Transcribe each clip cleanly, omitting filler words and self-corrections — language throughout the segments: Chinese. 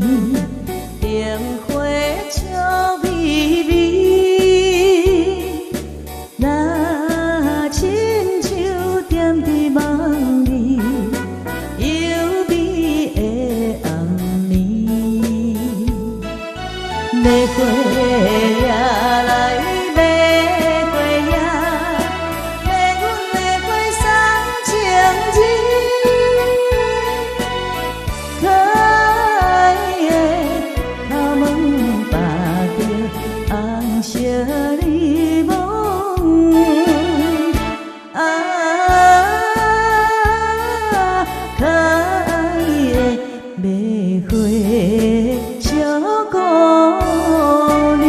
灯花笑微微，若亲像踮伫梦里幽微的暗暝，玫瑰也来玫瑰也，迷阮的花送情意。可爱的头毛绑着红色日梦，啊，可爱的玫瑰小姑娘。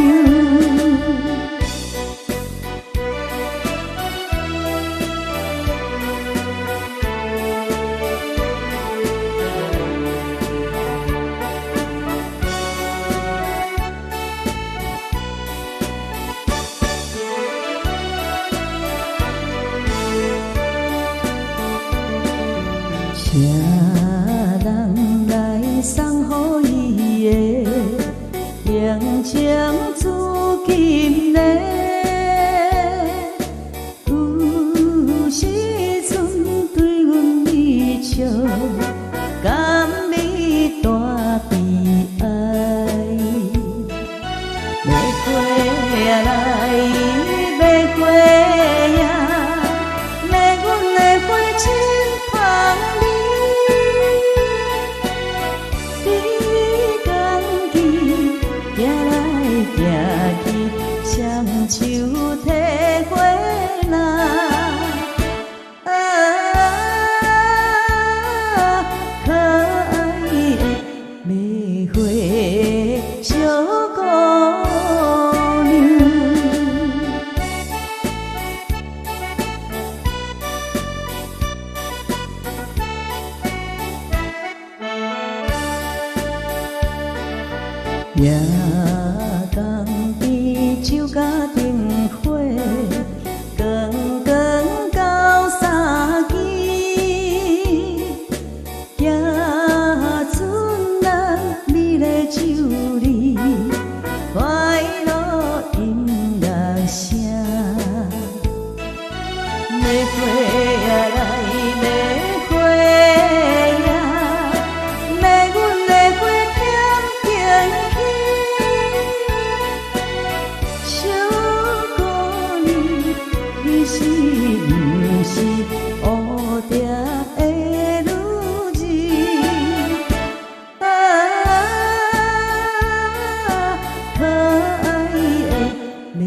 请人来送予伊的用情至今呢，有时阵对阮微笑，甘美大悲哀。玫瑰也来，玫瑰也，迷阮的花真芳美。你讲起，行来行去，双手提花篮。啊，可爱的玫瑰小姑娘。夜江边酒甲灯火，光光到三更。野船人美丽酒里，快乐音乐声。玫瑰也来，玫瑰也，迷阮的花添情意。小姑娘，你是不是乌蝶的女儿？啊，可爱的玫